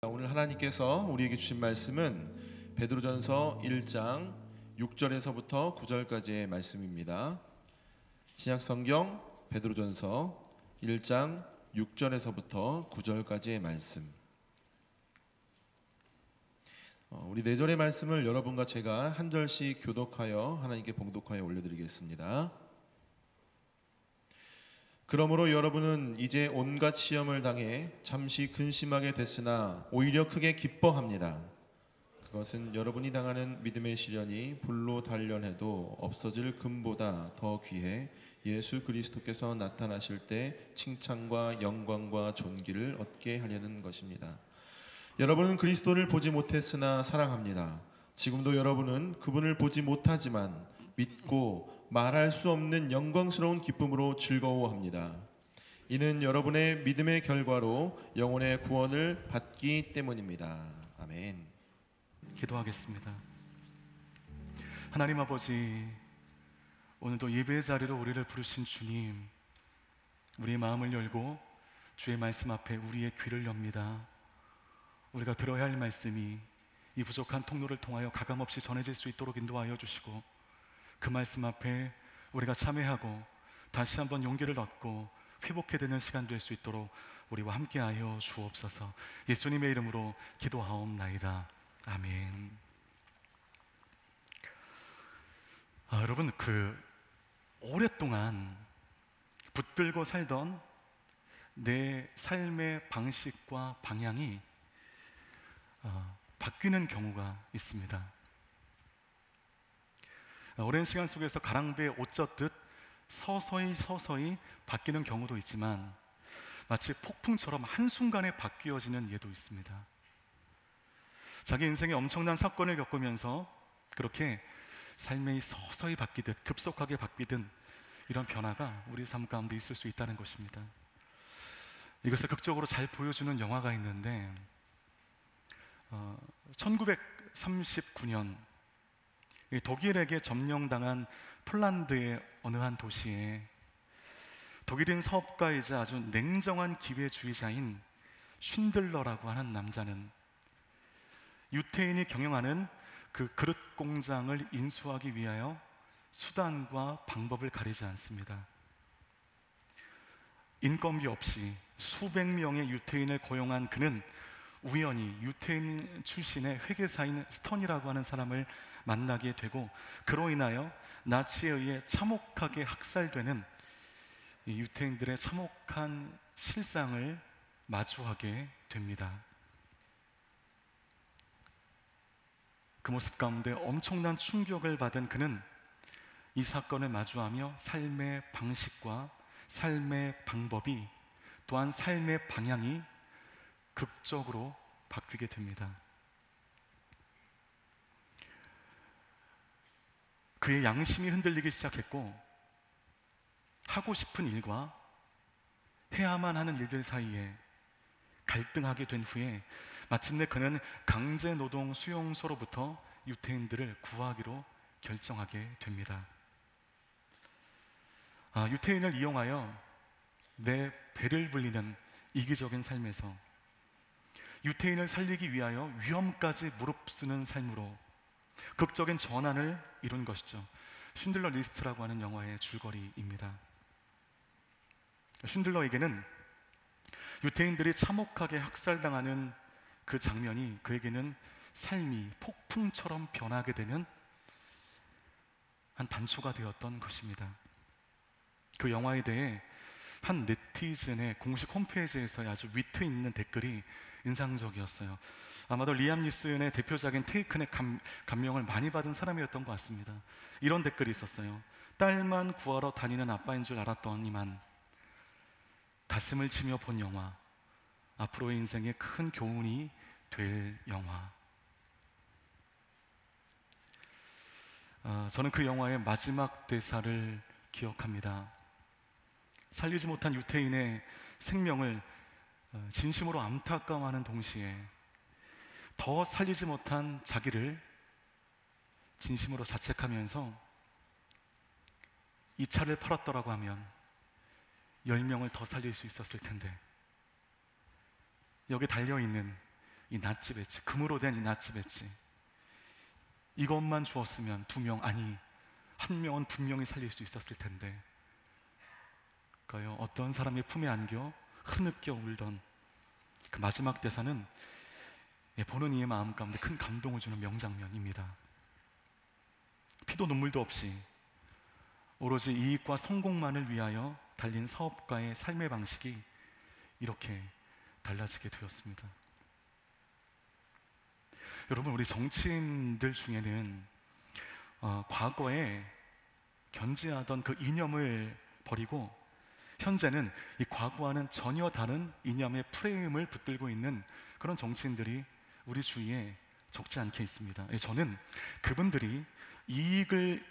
오늘 하나님께서 우리에게 주신 말씀은 베드로전서 1장 6절에서부터 9절까지의 말씀입니다. 신약성경 베드로전서 1장 6절에서부터 9절까지의 말씀. 우리 4절의 말씀을 여러분과 제가 한 절씩 교독하여 하나님께 봉독하여 올려드리겠습니다. 그러므로 여러분은 이제 온갖 시험을 당해 잠시 근심하게 됐으나 오히려 크게 기뻐합니다. 그것은 여러분이 당하는 믿음의 시련이 불로 단련해도 없어질 금보다 더 귀해 예수 그리스도께서 나타나실 때 칭찬과 영광과 존귀를 얻게 하려는 것입니다. 여러분은 그리스도를 보지 못했으나 사랑합니다. 지금도 여러분은 그분을 보지 못하지만 믿고 말할 수 없는 영광스러운 기쁨으로 즐거워합니다. 이는 여러분의 믿음의 결과로 영혼의 구원을 받기 때문입니다. 아멘. 기도하겠습니다. 하나님 아버지, 오늘도 예배의 자리로 우리를 부르신 주님, 우리의 마음을 열고 주의 말씀 앞에 우리의 귀를 엽니다. 우리가 들어야 할 말씀이 이 부족한 통로를 통하여 가감없이 전해질 수 있도록 인도하여 주시고, 그 말씀 앞에 우리가 참회하고 다시 한번 용기를 얻고 회복해 되는 시간 될 수 있도록 우리와 함께하여 주옵소서. 예수님의 이름으로 기도하옵나이다. 아멘. 여러분, 오랫동안 붙들고 살던 내 삶의 방식과 방향이 바뀌는 경우가 있습니다. 오랜 시간 속에서 가랑비에 옷 젖듯 서서히 바뀌는 경우도 있지만, 마치 폭풍처럼 한순간에 바뀌어지는 예도 있습니다. 자기 인생에 엄청난 사건을 겪으면서 그렇게 삶이 서서히 바뀌듯 급속하게 바뀌듯 이런 변화가 우리 삶 가운데 있을 수 있다는 것입니다. 이것을 극적으로 잘 보여주는 영화가 있는데, 1939년 독일에게 점령당한 폴란드의 어느 한 도시에 독일인 사업가이자 아주 냉정한 기회주의자인 쉰들러라고 하는 남자는 유태인이 경영하는 그 그릇 공장을 인수하기 위하여 수단과 방법을 가리지 않습니다. 인건비 없이 수백 명의 유태인을 고용한 그는 우연히 유태인 출신의 회계사인 스턴이라고 하는 사람을 만나게 되고, 그로 인하여 나치에 의해 참혹하게 학살되는 이 유태인들의 참혹한 실상을 마주하게 됩니다. 그 모습 가운데 엄청난 충격을 받은 그는 이 사건을 마주하며 삶의 방식과 삶의 방법이, 또한 삶의 방향이 극적으로 바뀌게 됩니다. 그의 양심이 흔들리기 시작했고, 하고 싶은 일과 해야만 하는 일들 사이에 갈등하게 된 후에 마침내 그는 강제노동 수용소로부터 유태인들을 구하기로 결정하게 됩니다. 유태인을 이용하여 내 배를 불리는 이기적인 삶에서 유태인을 살리기 위하여 위험까지 무릅쓰는 삶으로 극적인 전환을 이룬 것이죠. 쉰들러 리스트라고 하는 영화의 줄거리입니다. 쉰들러에게는 유태인들이 참혹하게 학살당하는 그 장면이 그에게는 삶이 폭풍처럼 변하게 되는 한 단초가 되었던 것입니다. 그 영화에 대해 한 네티즌의 공식 홈페이지에서의 아주 위트 있는 댓글이 인상적이었어요. 아마도 리암 니슨의 대표작인 테이큰의 감명을 많이 받은 사람이었던 것 같습니다. 이런 댓글이 있었어요. 딸만 구하러 다니는 아빠인 줄 알았더니만 가슴을 치며 본 영화, 앞으로의 인생에 큰 교훈이 될 영화. 저는 그 영화의 마지막 대사를 기억합니다. 살리지 못한 유태인의 생명을 진심으로 안타까워하는 동시에 더 살리지 못한 자기를 진심으로 자책하면서 이 차를 팔았더라고 하면 10명을 더 살릴 수 있었을 텐데, 여기 달려있는 이 낫지 배지, 금으로 된 이 낫지 배지, 이것만 주었으면 2명, 아니 1명은 분명히 살릴 수 있었을 텐데, 그러니까요, 어떤 사람의 품에 안겨 흐느껴 울던 그 마지막 대사는 보는 이의 마음 가운데 큰 감동을 주는 명장면입니다. 피도 눈물도 없이 오로지 이익과 성공만을 위하여 달린 사업가의 삶의 방식이 이렇게 달라지게 되었습니다. 여러분, 우리 정치인들 중에는 과거에 견지하던 그 이념을 버리고 현재는 이 과거와는 전혀 다른 이념의 프레임을 붙들고 있는 그런 정치인들이 우리 주위에 적지 않게 있습니다. 저는 그분들이 이익만을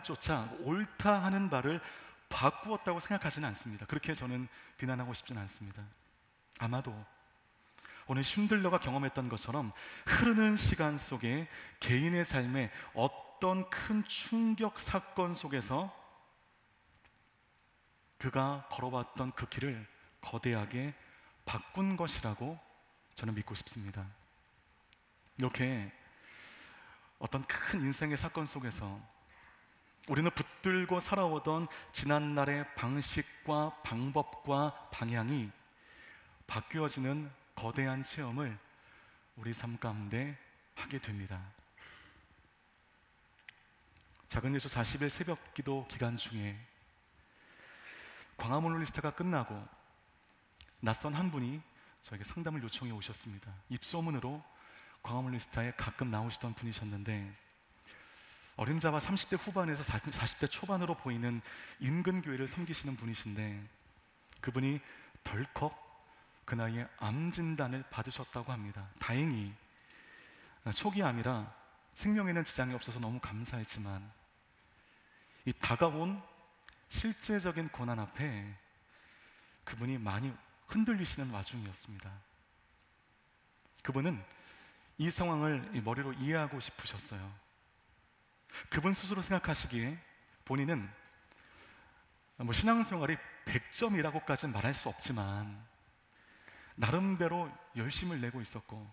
쫓아 옳다 하는 바를 바꾸었다고 생각하지는 않습니다. 그렇게 저는 비난하고 싶지는 않습니다. 아마도 오늘 쉰들러가 경험했던 것처럼 흐르는 시간 속에 개인의 삶에 어떤 큰 충격 사건 속에서 그가 걸어왔던 그 길을 거대하게 바꾼 것이라고 저는 믿고 싶습니다. 이렇게 어떤 큰 인생의 사건 속에서 우리는 붙들고 살아오던 지난날의 방식과 방법과 방향이 바뀌어지는 거대한 체험을 우리 삶 가운데 하게 됩니다. 작은 예수 40일 새벽 기도 기간 중에 광화문롤리스트가 끝나고 낯선 한 분이 저에게 상담을 요청해 오셨습니다. 입소문으로 광화문롤리스트에 가끔 나오시던 분이셨는데, 어림잡아 30대 후반에서 40대 초반으로 보이는 인근 교회를 섬기시는 분이신데, 그분이 덜컥 그 나이에 암 진단을 받으셨다고 합니다. 다행히 초기 암이라 생명에는 지장이 없어서 너무 감사했지만, 이 다가온 실제적인 고난 앞에 그분이 많이 흔들리시는 와중이었습니다. 그분은 이 상황을 머리로 이해하고 싶으셨어요. 그분 스스로 생각하시기에 본인은 신앙생활이 100점이라고까지는 말할 수 없지만 나름대로 열심을 내고 있었고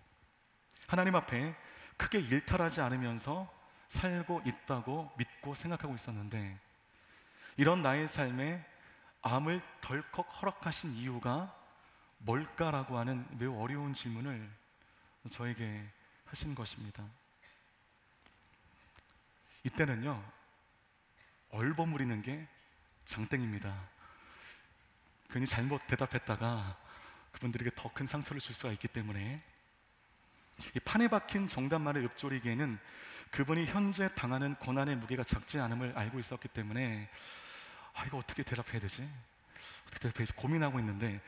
하나님 앞에 크게 일탈하지 않으면서 살고 있다고 믿고 생각하고 있었는데, 이런 나의 삶에 암을 덜컥 허락하신 이유가 뭘까라고 하는 매우 어려운 질문을 저에게 하신 것입니다. 이때는요, 얼버무리는 게 장땡입니다. 괜히 잘못 대답했다가 그분들에게 더 큰 상처를 줄 수가 있기 때문에, 이 판에 박힌 정답만을 읊조리기에는 그분이 현재 당하는 고난의 무게가 작지 않음을 알고 있었기 때문에 이거 어떻게 대답해야 되지? 어떻게 대답해야지 고민하고 있는데,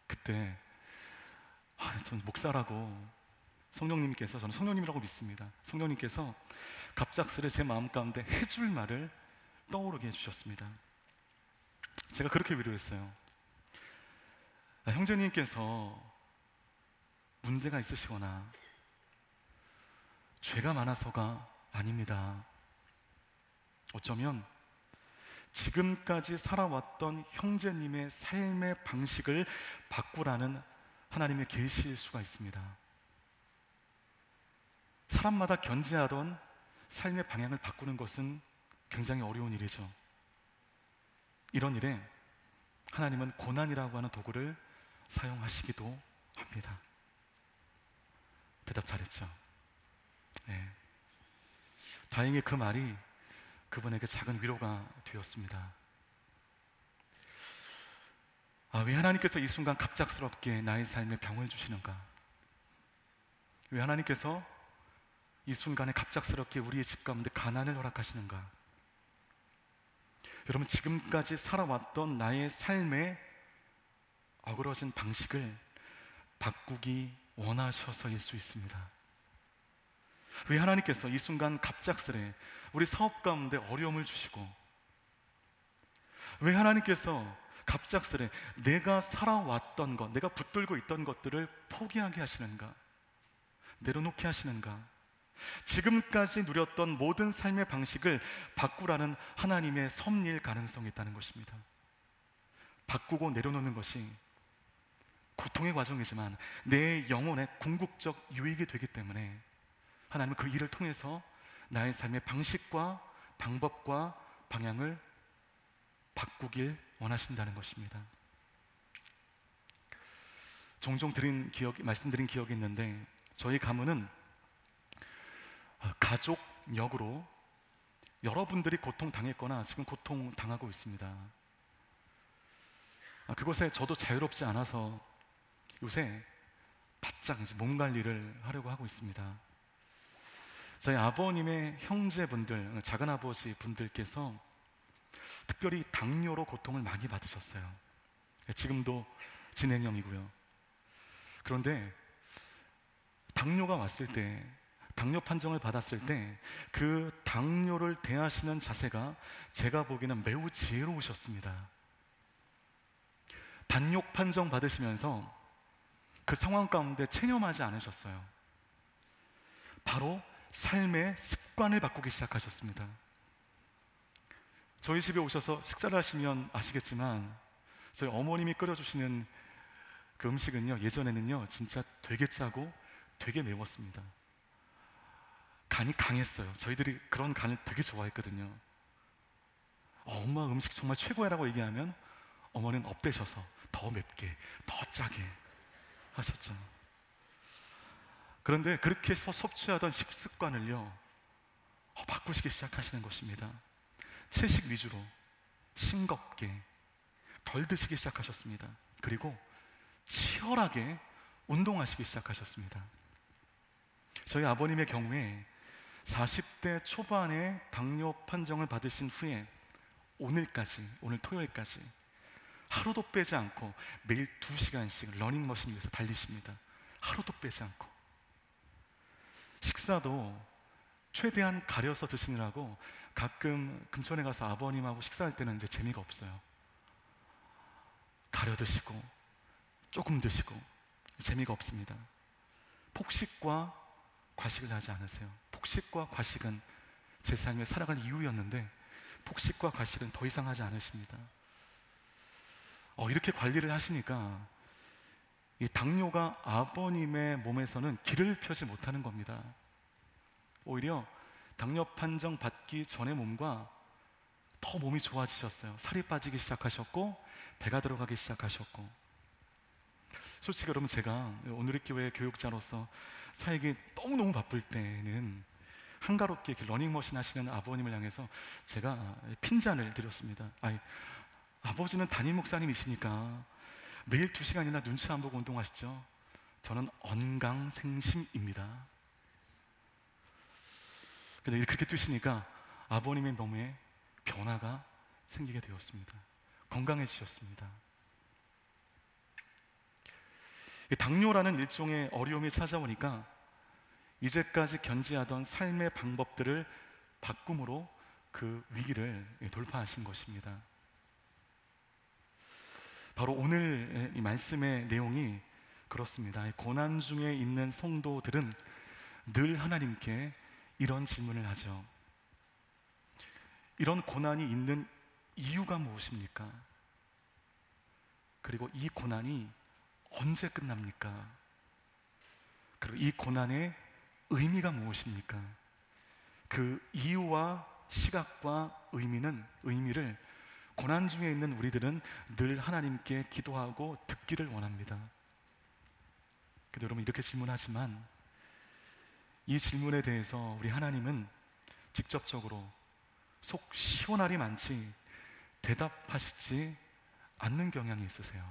그때 전 목사라고 성령님께서, 저는 성령님이라고 믿습니다. 성령님께서 갑작스레 제 마음 가운데 해줄 말을 떠오르게 해주셨습니다. 제가 그렇게 위로했어요. 형제님께서 문제가 있으시거나 죄가 많아서가 아닙니다. 어쩌면 지금까지 살아왔던 형제님의 삶의 방식을 바꾸라는 하나님의 계시일 수가 있습니다. 사람마다 견지하던 삶의 방향을 바꾸는 것은 굉장히 어려운 일이죠. 이런 일에 하나님은 고난이라고 하는 도구를 사용하시기도 합니다. 대답 잘했죠? 네. 다행히 그 말이 그분에게 작은 위로가 되었습니다. 왜 하나님께서 이 순간 갑작스럽게 나의 삶에 병을 주시는가? 왜 하나님께서 이 순간에 갑작스럽게 우리의 집 가운데 가난을 허락하시는가? 여러분, 지금까지 살아왔던 나의 삶의 어그러진 방식을 바꾸기 원하셔서일 수 있습니다. 왜 하나님께서 이 순간 갑작스레 우리 사업 가운데 어려움을 주시고, 왜 하나님께서 갑작스레 내가 살아왔던 것, 내가 붙들고 있던 것들을 포기하게 하시는가? 내려놓게 하시는가? 지금까지 누렸던 모든 삶의 방식을 바꾸라는 하나님의 섭리일 가능성이 있다는 것입니다. 바꾸고 내려놓는 것이 고통의 과정이지만 내 영혼의 궁극적 유익이 되기 때문에 하나님은 그 일을 통해서 나의 삶의 방식과 방법과 방향을 바꾸길 원하신다는 것입니다. 종종 말씀드린 기억이 있는데, 저희 가문은 가족 역으로 여러분들이 고통당했거나 지금 고통당하고 있습니다. 그것에 저도 자유롭지 않아서 요새 바짝 이제 몸 관리를 하려고 하고 있습니다. 저희 아버님의 형제분들, 작은아버지 분들께서 특별히 당뇨로 고통을 많이 받으셨어요. 지금도 진행형이고요. 그런데 당뇨가 왔을 때, 당뇨 판정을 받았을 때 그 당뇨를 대하시는 자세가 제가 보기에는 매우 지혜로우셨습니다. 단욕 판정 받으시면서 그 상황 가운데 체념하지 않으셨어요. 바로 삶의 습관을 바꾸기 시작하셨습니다. 저희 집에 오셔서 식사를 하시면 아시겠지만 저희 어머님이 끓여주시는 그 음식은요, 예전에는요 진짜 되게 짜고 되게 매웠습니다. 간이 강했어요. 저희들이 그런 간을 되게 좋아했거든요. 엄마 음식 정말 최고야라고 얘기하면 어머니는 업되셔서 더 맵게, 더 짜게 하셨죠. 그런데 그렇게 해서 섭취하던 식습관을요 바꾸시기 시작하시는 것입니다. 채식 위주로 싱겁게 덜 드시기 시작하셨습니다. 그리고 치열하게 운동하시기 시작하셨습니다. 저희 아버님의 경우에 40대 초반에 당뇨 판정을 받으신 후에 오늘 토요일까지 하루도 빼지 않고 매일 2시간씩 러닝머신 위에서 달리십니다. 하루도 빼지 않고. 식사도 최대한 가려서 드시느라고 가끔 근처에 가서 아버님하고 식사할 때는 이제 재미가 없어요. 가려 드시고 조금 드시고 재미가 없습니다. 폭식과 과식을 하지 않으세요. 폭식과 과식은 제 삶에 살아갈 이유였는데 폭식과 과식은 더 이상 하지 않으십니다. 이렇게 관리를 하시니까 이 당뇨가 아버님의 몸에서는 길을 펴지 못하는 겁니다. 오히려 당뇨 판정 받기 전의 몸과 더 몸이 좋아지셨어요. 살이 빠지기 시작하셨고 배가 들어가기 시작하셨고. 솔직히 여러분, 제가 오늘의 교회 교육자로서 사역이 너무너무 바쁠 때는 한가롭게 이렇게 러닝머신 하시는 아버님을 향해서 제가 핀잔을 드렸습니다. 아버지는 담임 목사님이시니까 매일 2시간이나 눈치 안 보고 운동하시죠. 저는 언강생심입니다. 근데 그렇게 뛰시니까 아버님의 몸에 변화가 생기게 되었습니다. 건강해지셨습니다. 당뇨라는 일종의 어려움이 찾아오니까 이제까지 견지하던 삶의 방법들을 바꿈으로 그 위기를 돌파하신 것입니다. 바로 오늘 이 말씀의 내용이 그렇습니다. 고난 중에 있는 성도들은 늘 하나님께 이런 질문을 하죠. 이런 고난이 있는 이유가 무엇입니까? 그리고 이 고난이 언제 끝납니까? 그리고 이 고난의 의미가 무엇입니까? 그 이유와 시각과 의미를 고난 중에 있는 우리들은 늘 하나님께 기도하고 듣기를 원합니다. 근데 여러분, 이렇게 질문하지만 이 질문에 대해서 우리 하나님은 직접적으로 속 시원하리 많지 대답하시지 않는 경향이 있으세요.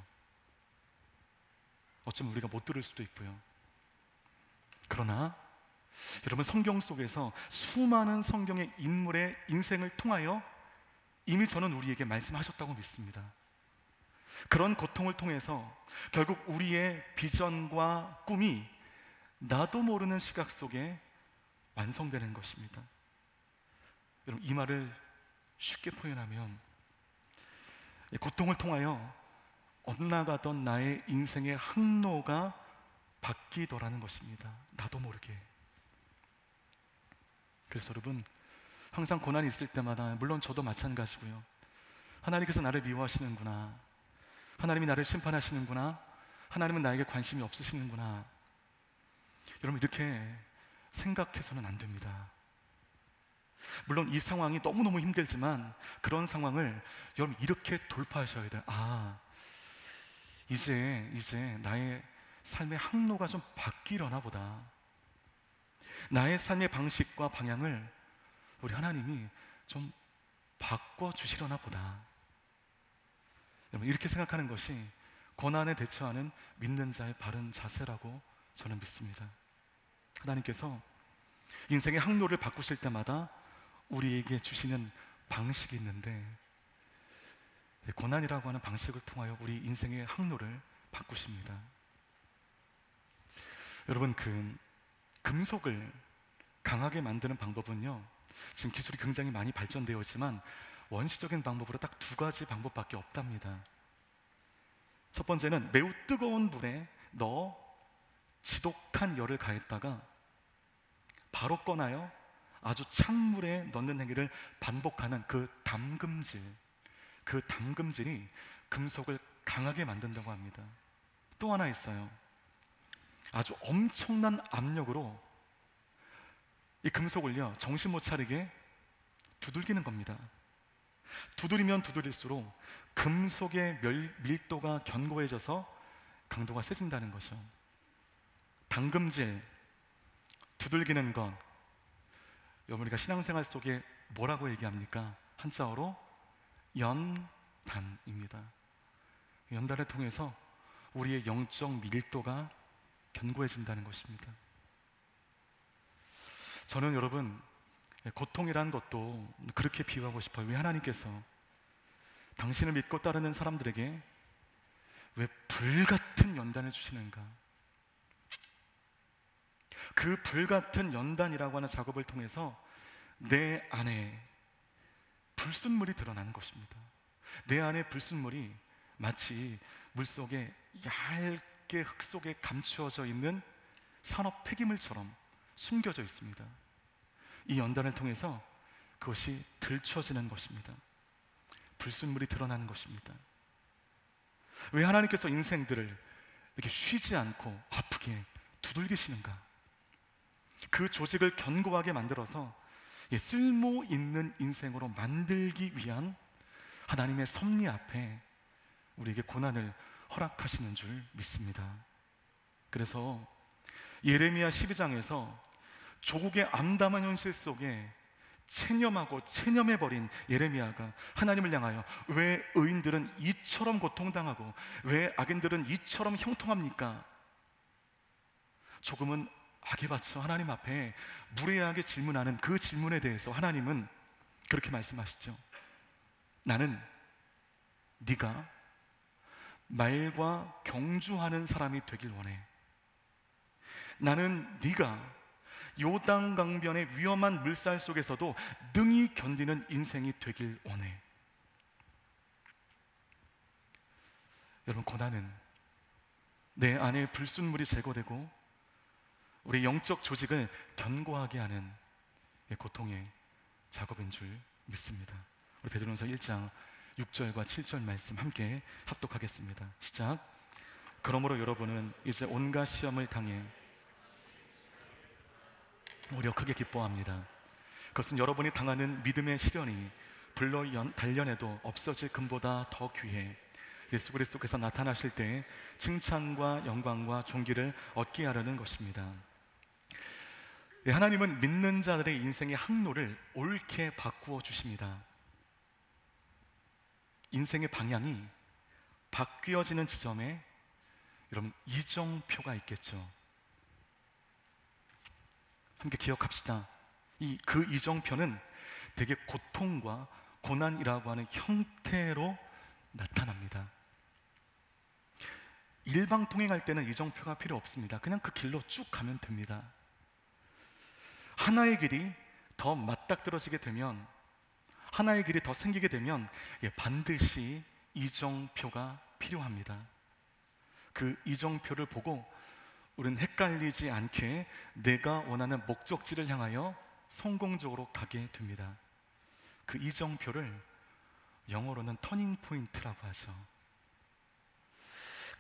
어쩌면 우리가 못 들을 수도 있고요. 그러나 여러분, 성경 속에서 수많은 성경의 인물의 인생을 통하여 이미 저는 우리에게 말씀하셨다고 믿습니다. 그런 고통을 통해서 결국 우리의 비전과 꿈이 나도 모르는 시각 속에 완성되는 것입니다. 여러분, 이 말을 쉽게 표현하면 고통을 통하여 엇나가던 나의 인생의 항로가 바뀌더라는 것입니다. 나도 모르게. 그래서 여러분, 항상 고난이 있을 때마다, 물론 저도 마찬가지고요, 하나님께서 나를 미워하시는구나, 하나님이 나를 심판하시는구나, 하나님은 나에게 관심이 없으시는구나. 여러분, 이렇게 생각해서는 안 됩니다. 물론 이 상황이 너무너무 힘들지만 그런 상황을 여러분 이렇게 돌파하셔야 돼요. 이제 나의 삶의 항로가 좀 바뀌려나 보다. 나의 삶의 방식과 방향을 우리 하나님이 좀 바꿔주시려나 보다. 여러분, 이렇게 생각하는 것이 고난에 대처하는 믿는 자의 바른 자세라고 저는 믿습니다. 하나님께서 인생의 항로를 바꾸실 때마다 우리에게 주시는 방식이 있는데, 고난이라고 하는 방식을 통하여 우리 인생의 항로를 바꾸십니다. 여러분, 금속을 강하게 만드는 방법은요, 지금 기술이 굉장히 많이 발전되어 있지만 원시적인 방법으로 딱 두 가지 방법밖에 없답니다. 첫 번째는 매우 뜨거운 물에 넣어 지독한 열을 가했다가 바로 꺼나요 아주 찬물에 넣는 행위를 반복하는 그 담금질이 금속을 강하게 만든다고 합니다. 또 하나 있어요. 아주 엄청난 압력으로 이 금속을요, 정신 못 차리게 두들기는 겁니다. 두드리면 두드릴수록 금속의 밀도가 견고해져서 강도가 세진다는 것이죠. 담금질, 두들기는 것, 여러분, 우리가 신앙생활 속에 뭐라고 얘기합니까? 한자어로 연단입니다. 연단을 통해서 우리의 영적 밀도가 견고해진다는 것입니다. 저는 여러분, 고통이라는 것도 그렇게 비유하고 싶어요. 왜 하나님께서 당신을 믿고 따르는 사람들에게 왜 불같은 연단을 주시는가? 그 불같은 연단이라고 하는 작업을 통해서 내 안에 불순물이 드러나는 것입니다. 내 안에 불순물이 마치 물속에 얇게 흙 속에 감추어져 있는 산업 폐기물처럼 숨겨져 있습니다. 이 연단을 통해서 그것이 들춰지는 것입니다. 불순물이 드러나는 것입니다. 왜 하나님께서 인생들을 이렇게 쉬지 않고 아프게 두들기시는가? 그 조직을 견고하게 만들어서 쓸모 있는 인생으로 만들기 위한 하나님의 섭리 앞에 우리에게 고난을 허락하시는 줄 믿습니다. 그래서 예레미야 12장에서 조국의 암담한 현실 속에 체념하고 체념해버린 예레미야가 하나님을 향하여 왜 의인들은 이처럼 고통당하고 왜 악인들은 이처럼 형통합니까? 조금은 악에 받쳐 하나님 앞에 무례하게 질문하는 그 질문에 대해서 하나님은 그렇게 말씀하시죠. 나는 네가 말과 경주하는 사람이 되길 원해. 나는 네가 요단 강변의 위험한 물살 속에서도 능히 견디는 인생이 되길 원해. 여러분, 고난은 내 안에 불순물이 제거되고 우리 영적 조직을 견고하게 하는 고통의 작업인 줄 믿습니다. 우리 베드로전서 1장 6절과 7절 말씀 함께 합독하겠습니다. 시작. 그러므로 여러분은 이제 온갖 시험을 당해 오히려 크게 기뻐합니다. 그것은 여러분이 당하는 믿음의 시련이 불로 단련해도 없어질 금보다 더 귀해 예수 그리스도께서 나타나실 때 칭찬과 영광과 존귀를 얻게 하려는 것입니다. 하나님은 믿는 자들의 인생의 항로를 옳게 바꾸어 주십니다. 인생의 방향이 바뀌어지는 지점에 여러분 이정표가 있겠죠. 함께 기억합시다. 그 이정표는 되게 고통과 고난이라고 하는 형태로 나타납니다. 일방 통행할 때는 이정표가 필요 없습니다. 그냥 그 길로 쭉 가면 됩니다. 하나의 길이 더 맞닥뜨려지게 되면, 하나의 길이 더 생기게 되면 반드시 이정표가 필요합니다. 그 이정표를 보고 우리는 헷갈리지 않게 내가 원하는 목적지를 향하여 성공적으로 가게 됩니다. 그 이정표를 영어로는 터닝 포인트라고 하죠.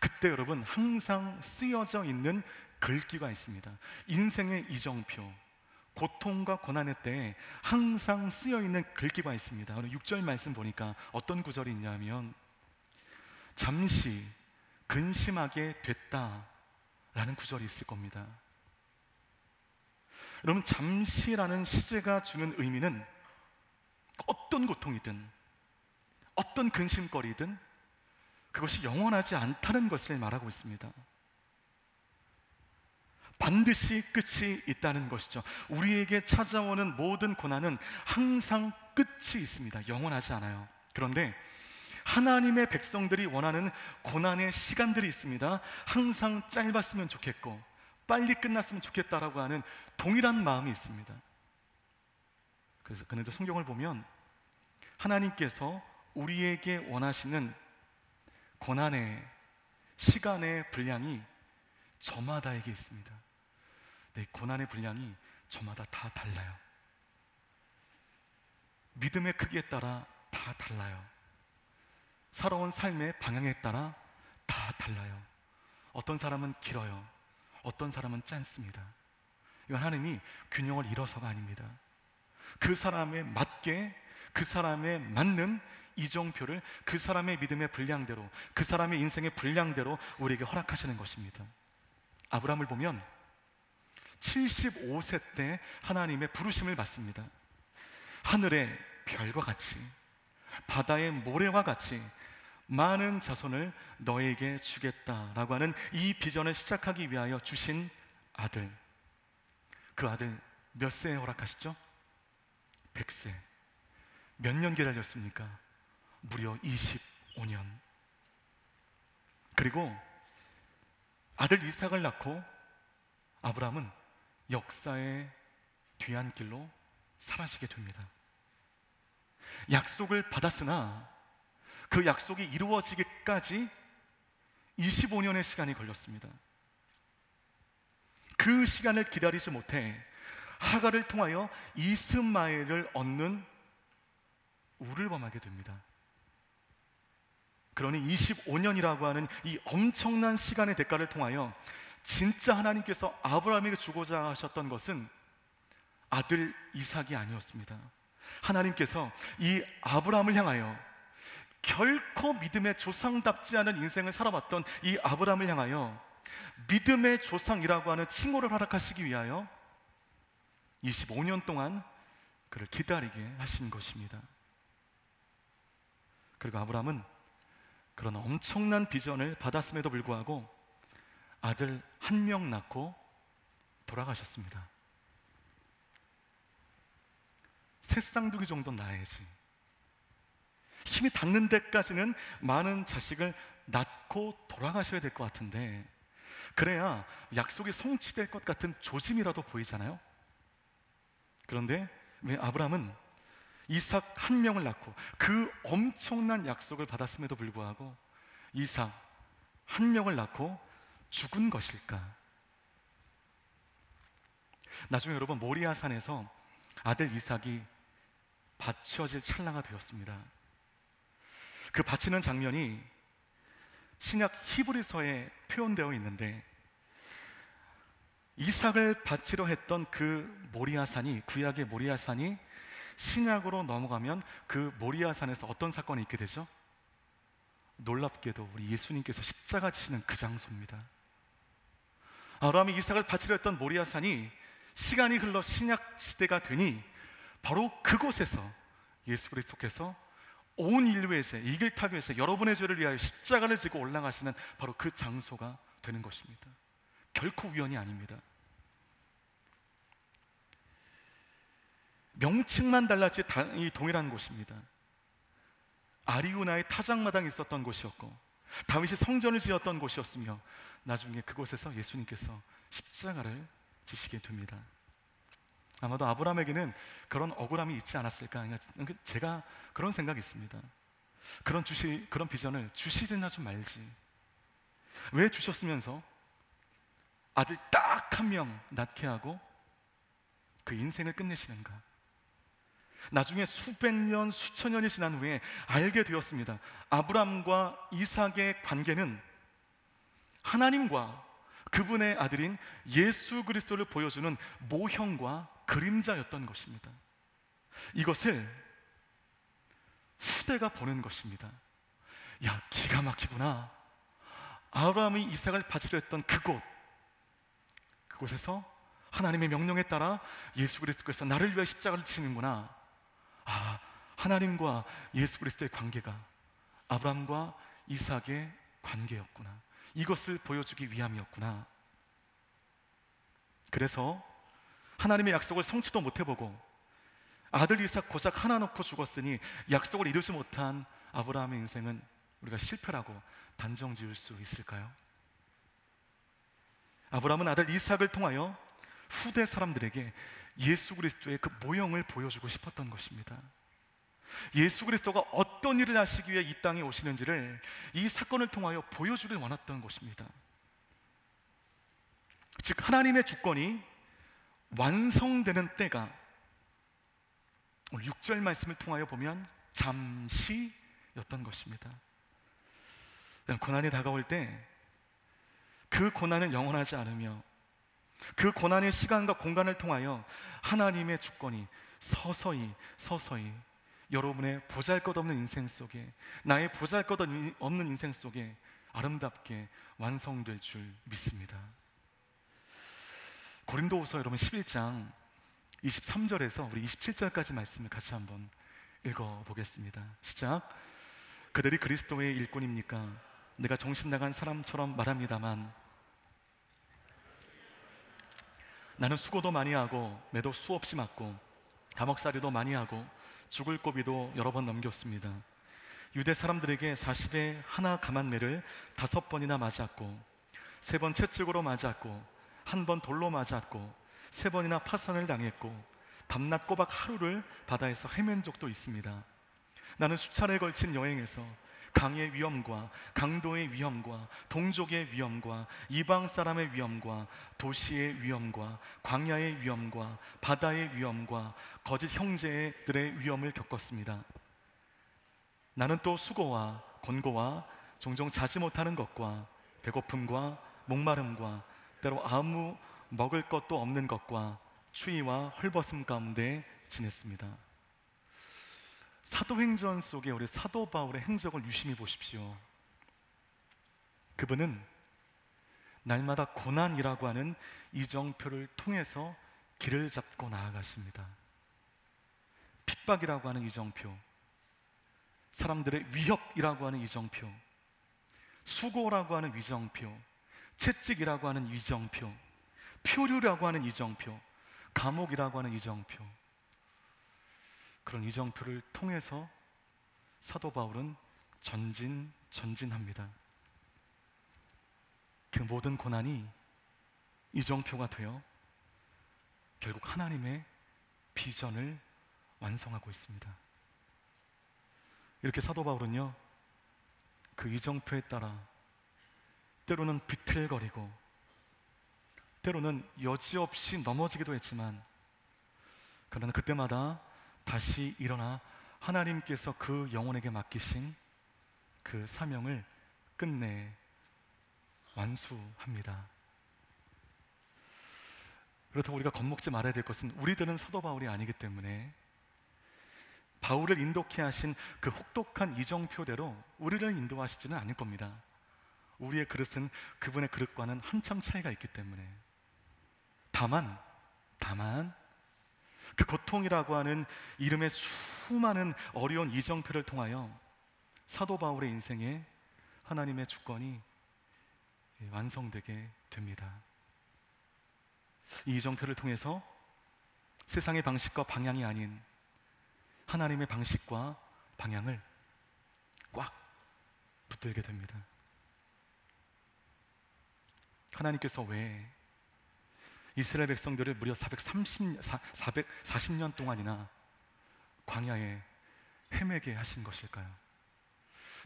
그때 여러분 항상 쓰여져 있는 글귀가 있습니다. 인생의 이정표, 고통과 고난의 때에 항상 쓰여 있는 글귀가 있습니다. 6절 말씀 보니까 어떤 구절이 있냐면 잠시 근심하게 됐다라는 구절이 있을 겁니다. 여러분, 잠시라는 시제가 주는 의미는 어떤 고통이든 어떤 근심거리든 그것이 영원하지 않다는 것을 말하고 있습니다. 반드시 끝이 있다는 것이죠. 우리에게 찾아오는 모든 고난은 항상 끝이 있습니다. 영원하지 않아요. 그런데 하나님의 백성들이 원하는 고난의 시간들이 있습니다. 항상 짧았으면 좋겠고 빨리 끝났으면 좋겠다라고 하는 동일한 마음이 있습니다. 그런데 성경을 보면 하나님께서 우리에게 원하시는 고난의 시간의 분량이 저마다에게 있습니다. 네, 고난의 분량이 저마다 다 달라요. 믿음의 크기에 따라 다 달라요. 살아온 삶의 방향에 따라 다 달라요. 어떤 사람은 길어요. 어떤 사람은 짧습니다. 이건 하나님이 균형을 잃어서가 아닙니다. 그 사람에 맞게, 그 사람에 맞는 이정표를 그 사람의 믿음의 분량대로, 그 사람의 인생의 분량대로 우리에게 허락하시는 것입니다. 아브라함을 보면 75세 때 하나님의 부르심을 받습니다. 하늘의 별과 같이, 바다의 모래와 같이 많은 자손을 너에게 주겠다라고 하는 이 비전을 시작하기 위하여 주신 아들, 그 아들 몇 세에 허락하시죠? 100세. 몇 년 기다렸습니까? 무려 25년. 그리고 아들 이삭을 낳고 아브라함은 역사의 뒤안길로 사라지게 됩니다. 약속을 받았으나 그 약속이 이루어지기까지 25년의 시간이 걸렸습니다. 그 시간을 기다리지 못해 하갈을 통하여 이스마엘을 얻는 우를 범하게 됩니다. 그러니 25년이라고 하는 이 엄청난 시간의 대가를 통하여 진짜 하나님께서 아브라함에게 주고자 하셨던 것은 아들 이삭이 아니었습니다. 하나님께서 이 아브라함을 향하여 결코 믿음의 조상답지 않은 인생을 살아왔던 이 아브라함을 향하여 믿음의 조상이라고 하는 칭호를 허락하시기 위하여 25년 동안 그를 기다리게 하신 것입니다. 그리고 아브라함은 그런 엄청난 비전을 받았음에도 불구하고 아들 한 명 낳고 돌아가셨습니다. 새 쌍둥이 정도 낳아야지, 힘이 닿는 데까지는 많은 자식을 낳고 돌아가셔야 될 것 같은데, 그래야 약속이 성취될 것 같은 조짐이라도 보이잖아요. 그런데 왜 아브라함은 이삭 한 명을 낳고 그 엄청난 약속을 받았음에도 불구하고 이삭 한 명을 낳고 죽은 것일까? 나중에 여러분 모리아산에서 아들 이삭이 바쳐질 찰나가 되었습니다. 그 바치는 장면이 신약 히브리서에 표현되어 있는데, 이삭을 바치려 했던 그 모리아산이, 구약의 모리아산이 신약으로 넘어가면 그 모리아산에서 어떤 사건이 있게 되죠? 놀랍게도 우리 예수님께서 십자가 지시는 그 장소입니다. 아브라함이 이삭을 바치려 했던 모리아산이 시간이 흘러 신약 시대가 되니 바로 그곳에서 예수 그리스도께서 온 인류의 죄, 이 길 타기 위해서 여러분의 죄를 위하여 십자가를 지고 올라가시는 바로 그 장소가 되는 것입니다. 결코 우연이 아닙니다. 명칭만 달랐지 이 동일한 곳입니다. 아리우나의 타작마당이 있었던 곳이었고 다윗이 성전을 지었던 곳이었으며, 나중에 그곳에서 예수님께서 십자가를 지시게 됩니다. 아마도 아브라함에게는 그런 억울함이 있지 않았을까, 제가 그런 생각이 있습니다. 그런 비전을 주시든가 좀 말지, 왜 주셨으면서 아들 딱 한 명 낳게 하고 그 인생을 끝내시는가? 나중에 수백 년, 수천 년이 지난 후에 알게 되었습니다. 아브라함과 이삭의 관계는 하나님과 그분의 아들인 예수 그리스도를 보여주는 모형과 그림자였던 것입니다. 이것을 후대가 보는 것입니다. 야, 기가 막히구나. 아브라함이 이삭을 바치려 했던 그곳에서 하나님의 명령에 따라 예수 그리스도께서 나를 위해 십자가를 치는구나. 아, 하나님과 예수 그리스도의 관계가 아브라함과 이삭의 관계였구나. 이것을 보여주기 위함이었구나. 그래서 하나님의 약속을 성취도 못해보고 아들 이삭 고작 하나 놓고 죽었으니 약속을 이루지 못한 아브라함의 인생은 우리가 실패라고 단정 지을 수 있을까요? 아브라함은 아들 이삭을 통하여 후대 사람들에게 예수 그리스도의 그 모형을 보여주고 싶었던 것입니다. 예수 그리스도가 어떤 일을 하시기 위해 이 땅에 오시는지를 이 사건을 통하여 보여주길 원했던 것입니다. 즉 하나님의 주권이 완성되는 때가 오늘 6절 말씀을 통하여 보면 잠시였던 것입니다. 고난이 다가올 때 그 고난은 영원하지 않으며 그 고난의 시간과 공간을 통하여 하나님의 주권이 서서히 여러분의 보잘것없는 인생 속에, 나의 보잘것없는 인생 속에 아름답게 완성될 줄 믿습니다. 고린도후서 여러분 11장 23절에서 우리 27절까지 말씀을 같이 한번 읽어보겠습니다. 시작. 그들이 그리스도의 일꾼입니까? 내가 정신나간 사람처럼 말합니다만 나는 수고도 많이 하고 매도 수없이 맞고 감옥살이도 많이 하고 죽을 고비도 여러 번 넘겼습니다. 유대 사람들에게 40에 하나 감한 매를 5번이나 맞았고 3번 채찍으로 맞았고 1번 돌로 맞았고 3번이나 파산을 당했고 밤낮 꼬박 하루를 바다에서 헤맨 적도 있습니다. 나는 수차례 걸친 여행에서 강의 위험과 강도의 위험과 동족의 위험과 이방 사람의 위험과 도시의 위험과 광야의 위험과 바다의 위험과 거짓 형제들의 위험을 겪었습니다. 나는 또 수고와 권고와 종종 자지 못하는 것과 배고픔과 목마름과 때로 아무 먹을 것도 없는 것과 추위와 헐벗음 가운데 지냈습니다. 사도행전 속에 우리 사도 바울의 행적을 유심히 보십시오. 그분은 날마다 고난이라고 하는 이정표를 통해서 길을 잡고 나아가십니다. 핍박이라고 하는 이정표, 사람들의 위협이라고 하는 이정표, 수고라고 하는 이정표, 채찍이라고 하는 이정표, 표류라고 하는 이정표, 감옥이라고 하는 이정표, 그런 이정표를 통해서 사도 바울은 전진합니다. 그 모든 고난이 이정표가 되어 결국 하나님의 비전을 완성하고 있습니다. 이렇게 사도 바울은요, 그 이정표에 따라 때로는 비틀거리고 때로는 여지없이 넘어지기도 했지만, 그러나 그때마다 다시 일어나 하나님께서 그 영혼에게 맡기신 그 사명을 끝내 완수합니다. 그렇다고 우리가 겁먹지 말아야 될 것은 우리들은 사도 바울이 아니기 때문에 바울을 인도케 하신 그 혹독한 이정표대로 우리를 인도하시지는 않을 겁니다. 우리의 그릇은 그분의 그릇과는 한참 차이가 있기 때문에. 다만 그 고통이라고 하는 이름의 수많은 어려운 이정표를 통하여 사도 바울의 인생에 하나님의 주권이 완성되게 됩니다. 이 이정표를 통해서 세상의 방식과 방향이 아닌 하나님의 방식과 방향을 꽉 붙들게 됩니다. 하나님께서 왜 이스라엘 백성들을 무려 440년 동안이나 광야에 헤매게 하신 것일까요?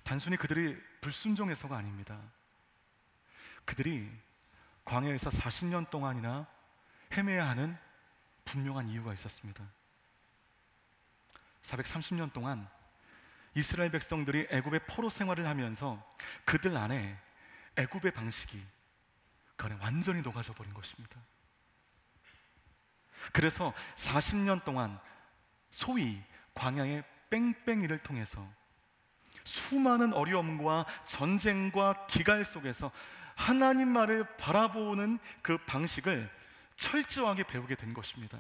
단순히 그들이 불순종해서가 아닙니다. 그들이 광야에서 40년 동안이나 헤매야 하는 분명한 이유가 있었습니다. 430년 동안 이스라엘 백성들이 애굽의 포로 생활을 하면서 그들 안에 애굽의 방식이 그 안에 완전히 녹아져 버린 것입니다. 그래서 40년 동안 소위 광야의 뺑뺑이를 통해서 수많은 어려움과 전쟁과 기갈 속에서 하나님 말을 바라보는 그 방식을 철저하게 배우게 된 것입니다.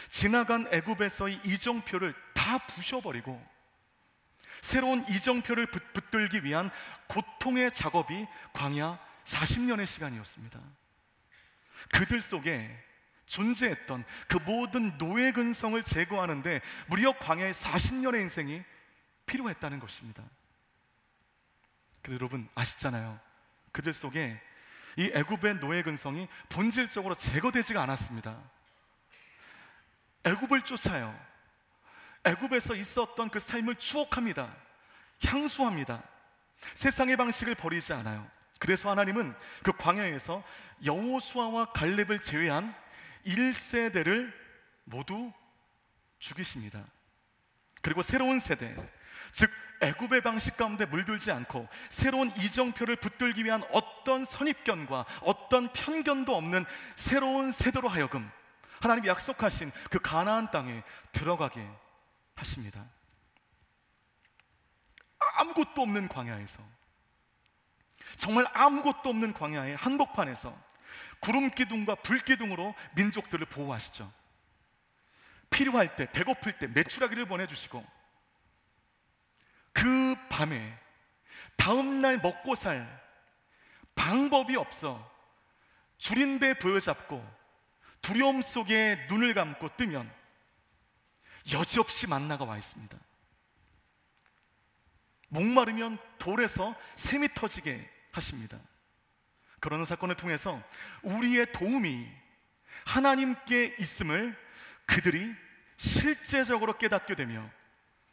지나간 애굽에서의 이정표를 다 부셔버리고 새로운 이정표를 붙들기 위한 고통의 작업이 광야 40년의 시간이었습니다. 그들 속에 존재했던 그 모든 노예 근성을 제거하는데 무려 광야의 40년의 인생이 필요했다는 것입니다. 그런데 여러분 아시잖아요. 그들 속에 이 애굽의 노예 근성이 본질적으로 제거되지가 않았습니다. 애굽을 쫓아요. 애굽에서 있었던 그 삶을 추억합니다. 향수합니다. 세상의 방식을 버리지 않아요. 그래서 하나님은 그 광야에서 여호수아와 갈렙을 제외한 1세대를 모두 죽이십니다. 그리고 새로운 세대, 즉 애굽의 방식 가운데 물들지 않고 새로운 이정표를 붙들기 위한 어떤 선입견과 어떤 편견도 없는 새로운 세대로 하여금 하나님이 약속하신 그 가나안 땅에 들어가게 하십니다. 아무것도 없는 광야에서, 정말 아무것도 없는 광야의 한복판에서 구름 기둥과 불 기둥으로 민족들을 보호하시죠. 필요할 때, 배고플 때 메추라기를 보내주시고, 그 밤에 다음날 먹고 살 방법이 없어 줄인 배 부여잡고 두려움 속에 눈을 감고 뜨면 여지없이 만나가 와 있습니다. 목마르면 돌에서 샘이 터지게 하십니다. 그러는 사건을 통해서 우리의 도움이 하나님께 있음을 그들이 실제적으로 깨닫게 되며,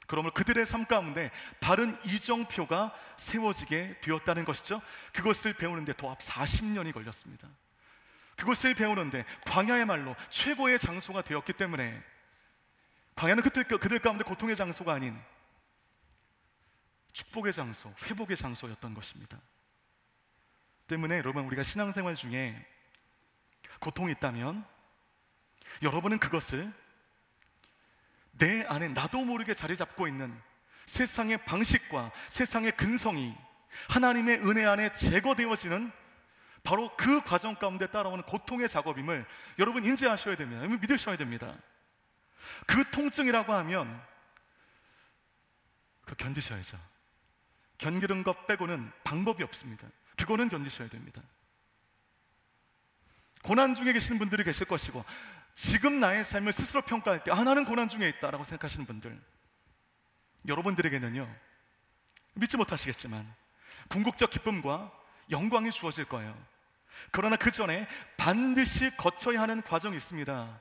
그러므로 그들의 삶 가운데 바른 이정표가 세워지게 되었다는 것이죠. 그것을 배우는데 도합 40년이 걸렸습니다. 그것을 배우는데 광야의 말로 최고의 장소가 되었기 때문에, 광야는 그들 가운데 고통의 장소가 아닌 축복의 장소, 회복의 장소였던 것입니다. 때문에 여러분, 우리가 신앙생활 중에 고통이 있다면 여러분은 그것을 내 안에 나도 모르게 자리 잡고 있는 세상의 방식과 세상의 근성이 하나님의 은혜 안에 제거되어지는 바로 그 과정 가운데 따라오는 고통의 작업임을 여러분 인지하셔야 됩니다. 믿으셔야 됩니다. 그 통증이라고 하면 그거 견디셔야죠. 견디는 것 빼고는 방법이 없습니다. 그거는 견디셔야 됩니다. 고난 중에 계시는 분들이 계실 것이고, 지금 나의 삶을 스스로 평가할 때 나는 고난 중에 있다라고 생각하시는 분들, 여러분들에게는요, 믿지 못하시겠지만 궁극적 기쁨과 영광이 주어질 거예요. 그러나 그 전에 반드시 거쳐야 하는 과정이 있습니다.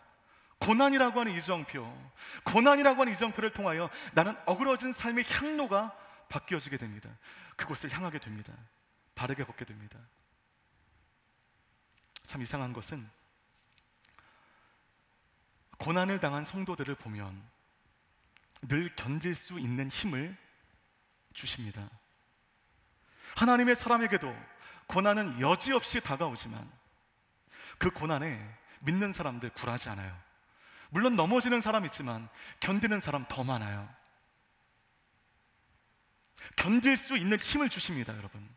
고난이라고 하는 이정표, 고난이라고 하는 이정표를 통하여 나는 어그러진 삶의 향로가 바뀌어지게 됩니다. 그곳을 향하게 됩니다. 바르게 걷게 됩니다. 참 이상한 것은 고난을 당한 성도들을 보면 늘 견딜 수 있는 힘을 주십니다. 하나님의 사람에게도 고난은 여지없이 다가오지만 그 고난에 믿는 사람들 굴하지 않아요. 물론 넘어지는 사람 있지만 견디는 사람 더 많아요. 견딜 수 있는 힘을 주십니다, 여러분.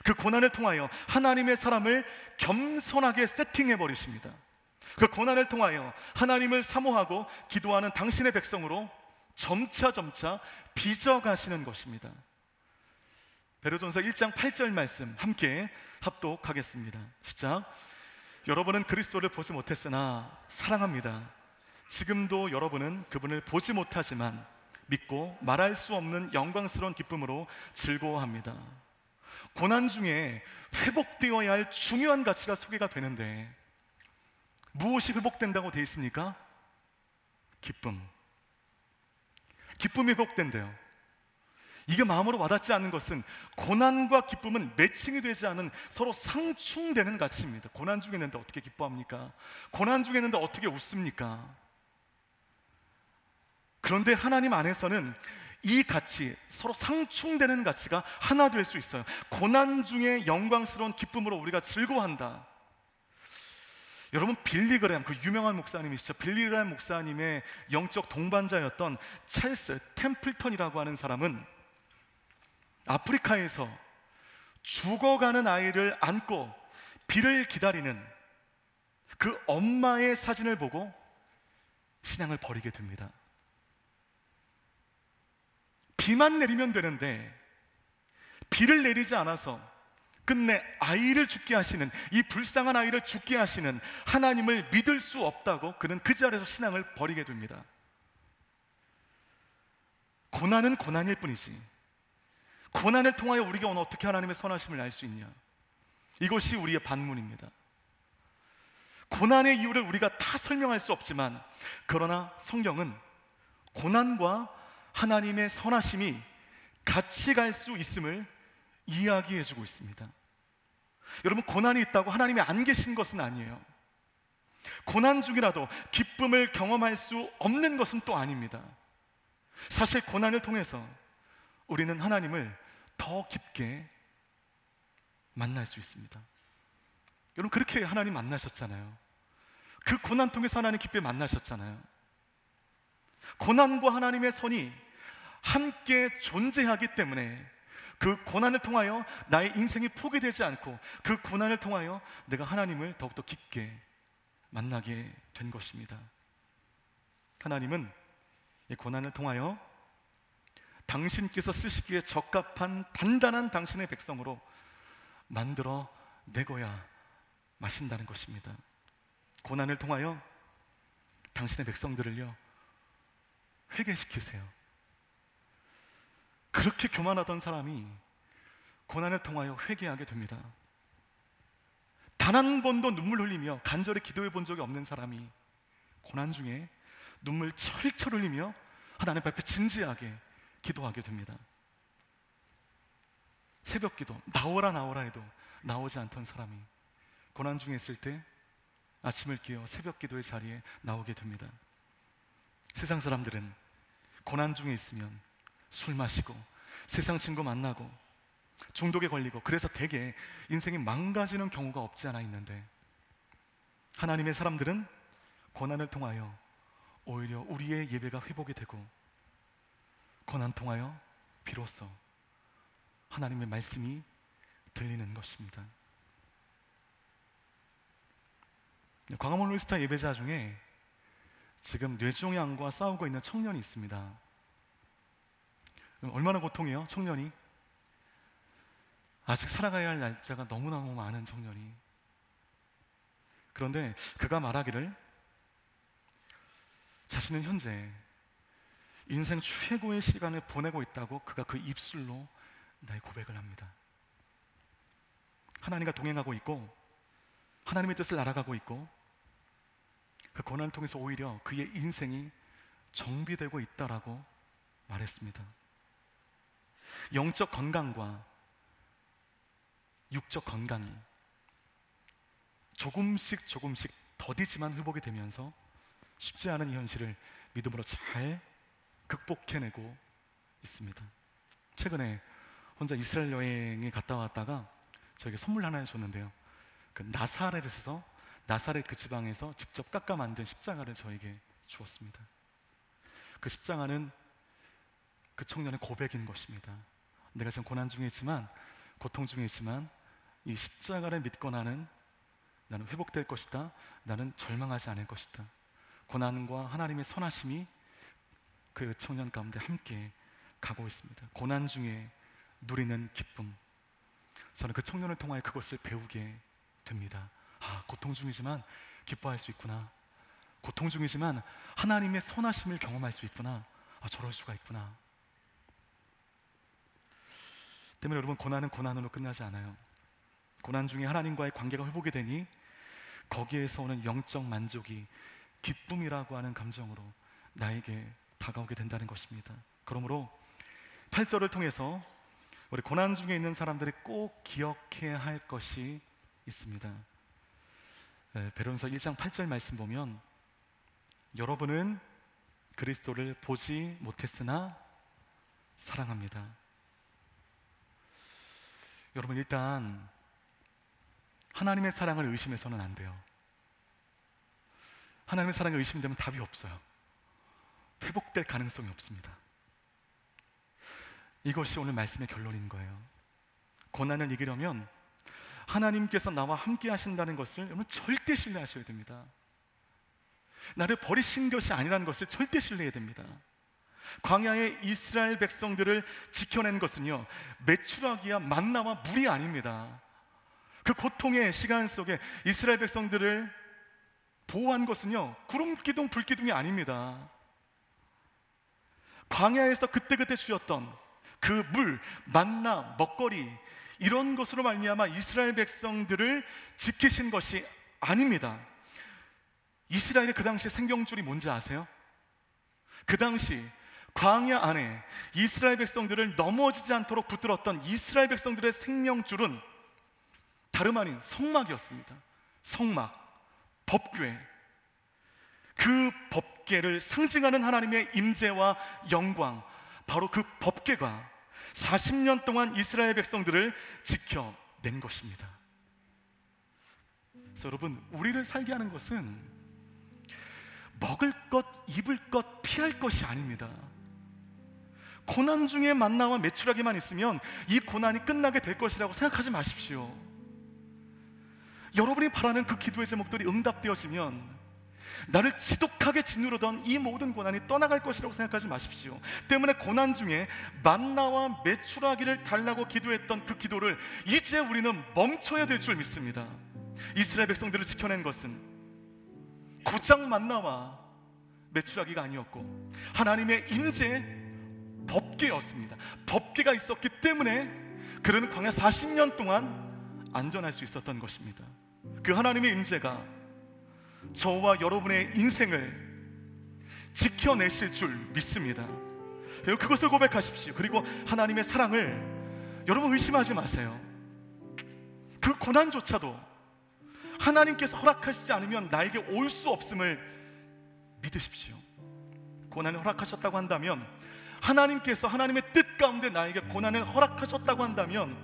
그 고난을 통하여 하나님의 사람을 겸손하게 세팅해 버리십니다. 그 고난을 통하여 하나님을 사모하고 기도하는 당신의 백성으로 점차 빚어가시는 것입니다. 베드로전서 1장 8절 말씀 함께 합독하겠습니다. 시작. 여러분은 그리스도를 보지 못했으나 사랑합니다. 지금도 여러분은 그분을 보지 못하지만 믿고 말할 수 없는 영광스러운 기쁨으로 즐거워합니다. 고난 중에 회복되어야 할 중요한 가치가 소개가 되는데 무엇이 회복된다고 되어 있습니까? 기쁨. 기쁨이 회복된대요. 이게 마음으로 와닿지 않는 것은 고난과 기쁨은 매칭이 되지 않은 서로 상충되는 가치입니다. 고난 중에 있는데 어떻게 기뻐합니까? 고난 중에 있는데 어떻게 웃습니까? 그런데 하나님 안에서는 이 가치, 서로 상충되는 가치가 하나 될 수 있어요. 고난 중에 영광스러운 기쁨으로 우리가 즐거워한다. 여러분, 빌리 그레함, 그 유명한 목사님이시죠. 빌리 그레함 목사님의 영적 동반자였던 찰스 템플턴이라고 하는 사람은 아프리카에서 죽어가는 아이를 안고 비를 기다리는 그 엄마의 사진을 보고 신앙을 버리게 됩니다. 비만 내리면 되는데 비를 내리지 않아서 끝내 아이를 죽게 하시는, 이 불쌍한 아이를 죽게 하시는 하나님을 믿을 수 없다고 그는 그 자리에서 신앙을 버리게 됩니다. 고난은 고난일 뿐이지, 고난을 통하여 우리가 오늘 어떻게 하나님의 선하심을 알 수 있냐, 이것이 우리의 반문입니다. 고난의 이유를 우리가 다 설명할 수 없지만, 그러나 성경은 고난과 하나님의 선하심이 같이 갈 수 있음을 이야기해 주고 있습니다. 여러분, 고난이 있다고 하나님이 안 계신 것은 아니에요. 고난 중이라도 기쁨을 경험할 수 없는 것은 또 아닙니다. 사실 고난을 통해서 우리는 하나님을 더 깊게 만날 수 있습니다. 여러분, 그렇게 하나님 만나셨잖아요. 그 고난 통해서 하나님 깊게 만나셨잖아요. 고난과 하나님의 선이 함께 존재하기 때문에 그 고난을 통하여 나의 인생이 포기되지 않고, 그 고난을 통하여 내가 하나님을 더욱더 깊게 만나게 된 것입니다. 하나님은 이 고난을 통하여 당신께서 쓰시기에 적합한 단단한 당신의 백성으로 만들어 내고야 마신다는 것입니다. 고난을 통하여 당신의 백성들을요 회개시키세요. 그렇게 교만하던 사람이 고난을 통하여 회개하게 됩니다. 단 한 번도 눈물 흘리며 간절히 기도해 본 적이 없는 사람이 고난 중에 눈물 철철 흘리며 하나님 앞에 진지하게 기도하게 됩니다. 새벽 기도, 나오라 나오라 해도 나오지 않던 사람이 고난 중에 있을 때 아침을 깨어 새벽 기도의 자리에 나오게 됩니다. 세상 사람들은 고난 중에 있으면 술 마시고 세상 친구 만나고 중독에 걸리고, 그래서 대개 인생이 망가지는 경우가 없지 않아 있는데, 하나님의 사람들은 고난을 통하여 오히려 우리의 예배가 회복이 되고, 고난 통하여 비로소 하나님의 말씀이 들리는 것입니다. 광화문 올스타 예배자 중에 지금 뇌종양과 싸우고 있는 청년이 있습니다. 얼마나 고통이에요, 청년이? 아직 살아가야 할 날짜가 너무너무 많은 청년이. 그런데 그가 말하기를, 자신은 현재 인생 최고의 시간을 보내고 있다고 그가 그 입술로 나의 고백을 합니다. 하나님과 동행하고 있고 하나님의 뜻을 알아가고 있고, 그 고난을 통해서 오히려 그의 인생이 정비되고 있다라고 말했습니다. 영적 건강과 육적 건강이 조금씩 더디지만 회복이 되면서 쉽지 않은 이 현실을 믿음으로 잘 극복해내고 있습니다. 최근에 혼자 이스라엘 여행에 갔다 왔다가 저에게 선물 하나 줬는데요, 그 나사렛에서, 나사렛 그 지방에서 직접 깎아 만든 십자가를 저에게 주었습니다. 그 십자가는 그 청년의 고백인 것입니다. 내가 지금 고난 중에 있지만, 고통 중에 있지만, 이 십자가를 믿고 나는 회복될 것이다. 나는 절망하지 않을 것이다. 고난과 하나님의 선하심이 그 청년 가운데 함께 가고 있습니다. 고난 중에 누리는 기쁨, 저는 그 청년을 통하여 그것을 배우게 됩니다. 아, 고통 중이지만 기뻐할 수 있구나. 고통 중이지만 하나님의 선하심을 경험할 수 있구나. 아, 저럴 수가 있구나. 때문에 여러분, 고난은 고난으로 끝나지 않아요. 고난 중에 하나님과의 관계가 회복이 되니 거기에서 오는 영적 만족이 기쁨이라고 하는 감정으로 나에게 다가오게 된다는 것입니다. 그러므로 8절을 통해서 우리 고난 중에 있는 사람들이 꼭 기억해야 할 것이 있습니다. 베드로전서 1장 8절 말씀 보면, 여러분은 그리스도를 보지 못했으나 사랑합니다. 여러분, 일단 하나님의 사랑을 의심해서는 안 돼요. 하나님의 사랑을 의심되면 답이 없어요. 회복될 가능성이 없습니다. 이것이 오늘 말씀의 결론인 거예요. 고난을 이기려면 하나님께서 나와 함께 하신다는 것을 여러분 절대 신뢰하셔야 됩니다. 나를 버리신 것이 아니라는 것을 절대 신뢰해야 됩니다. 광야의 이스라엘 백성들을 지켜낸 것은요, 메추라기와 만나와 물이 아닙니다. 그 고통의 시간 속에 이스라엘 백성들을 보호한 것은요, 구름 기둥, 불 기둥이 아닙니다. 광야에서 그때그때 주셨던 그 물, 만나, 먹거리, 이런 것으로 말미암아 이스라엘 백성들을 지키신 것이 아닙니다. 이스라엘의 그 당시 생명줄이 뭔지 아세요? 그 당시 광야 안에 이스라엘 백성들을 넘어지지 않도록 붙들었던 이스라엘 백성들의 생명줄은 다름 아닌 성막이었습니다. 성막, 법궤. 그 법궤를 상징하는 하나님의 임재와 영광, 바로 그 법궤가 40년 동안 이스라엘 백성들을 지켜낸 것입니다. 그래서 여러분, 우리를 살게 하는 것은 먹을 것, 입을 것, 피할 것이 아닙니다. 고난 중에 만나와 메추라기만 있으면 이 고난이 끝나게 될 것이라고 생각하지 마십시오. 여러분이 바라는 그 기도의 제목들이 응답되어지면 나를 지독하게 짓누르던 이 모든 고난이 떠나갈 것이라고 생각하지 마십시오. 때문에 고난 중에 만나와 메추라기를 달라고 기도했던 그 기도를 이제 우리는 멈춰야 될 줄 믿습니다. 이스라엘 백성들을 지켜낸 것은 고작 만나와 메추라기가 아니었고 하나님의 임재, 법궤였습니다. 법궤가 있었기 때문에 그들은 광야 40년 동안 안전할 수 있었던 것입니다. 그 하나님의 임재가 저와 여러분의 인생을 지켜내실 줄 믿습니다. 그것을 고백하십시오. 그리고 하나님의 사랑을 여러분 의심하지 마세요. 그 고난조차도 하나님께서 허락하시지 않으면 나에게 올 수 없음을 믿으십시오. 고난을 허락하셨다고 한다면, 하나님께서 하나님의 뜻 가운데 나에게 고난을 허락하셨다고 한다면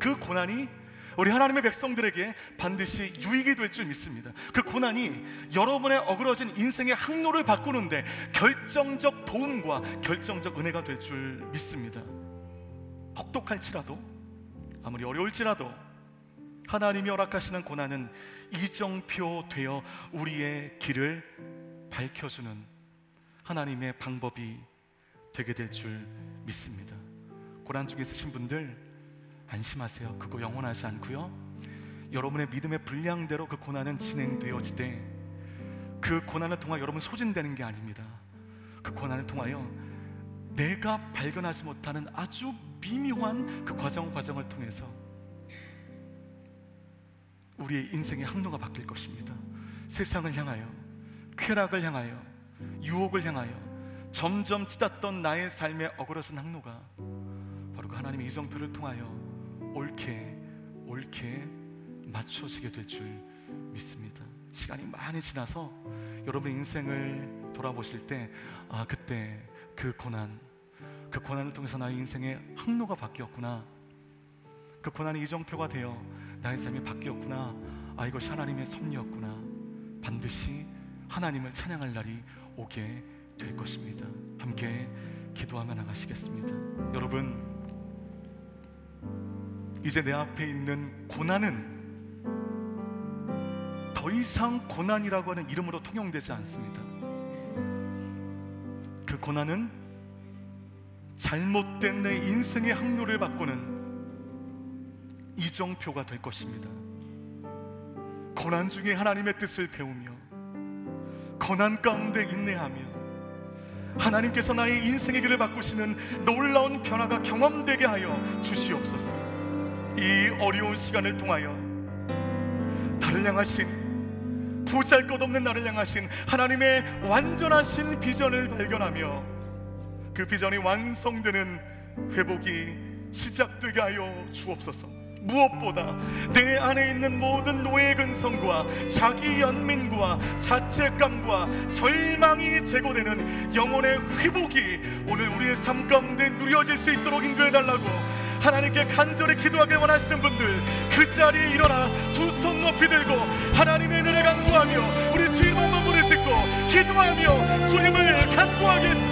그 고난이 우리 하나님의 백성들에게 반드시 유익이 될 줄 믿습니다. 그 고난이 여러분의 어그러진 인생의 항로를 바꾸는데 결정적 도움과 결정적 은혜가 될 줄 믿습니다. 혹독할지라도, 아무리 어려울지라도 하나님이 허락하시는 고난은 이정표 되어 우리의 길을 밝혀주는 하나님의 방법이 되게 될 줄 믿습니다. 고난 중에 있으신 분들 안심하세요. 그거 영원하지 않고요, 여러분의 믿음의 분량대로 그 고난은 진행되어지되 그 고난을 통하여 여러분 소진되는 게 아닙니다. 그 고난을 통하여 내가 발견하지 못하는 아주 미묘한 그 과정을 통해서 우리의 인생의 항로가 바뀔 것입니다. 세상을 향하여, 쾌락을 향하여, 유혹을 향하여 점점 찢었던 나의 삶의 어그러진 항로가 바로 그 하나님의 이정표를 통하여 옳게 맞춰지게 될 줄 믿습니다. 시간이 많이 지나서 여러분의 인생을 돌아보실 때, 아, 그때 그 고난을 통해서 나의 인생의 항로가 바뀌었구나, 그 고난이 이정표가 되어 나의 삶이 바뀌었구나, 아, 이것이 하나님의 섭리였구나, 반드시 하나님을 찬양할 날이 오게 될 것입니다. 함께 기도하며 나가시겠습니다. 여러분, 이제 내 앞에 있는 고난은 더 이상 고난이라고 하는 이름으로 통용되지 않습니다. 그 고난은 잘못된 내 인생의 항로를 바꾸는 이정표가 될 것입니다. 고난 중에 하나님의 뜻을 배우며 고난 가운데 인내하며 하나님께서 나의 인생의 길을 바꾸시는 놀라운 변화가 경험되게 하여 주시옵소서. 이 어려운 시간을 통하여 나를 향하신, 보잘것없는 나를 향하신 하나님의 완전하신 비전을 발견하며 그 비전이 완성되는 회복이 시작되게 하여 주옵소서. 무엇보다 내 안에 있는 모든 노예 근성과 자기 연민과 자책감과 절망이 제거되는 영혼의 회복이 오늘 우리의 삶 가운데 누려질 수 있도록 인도해달라고 하나님께 간절히 기도하길 원하시는 분들, 그 자리에 일어나 두 손 높이 들고 하나님의 은혜를 간구하며 우리 주님 한번 부르짖고 기도하며 주님을 간구하겠습니다.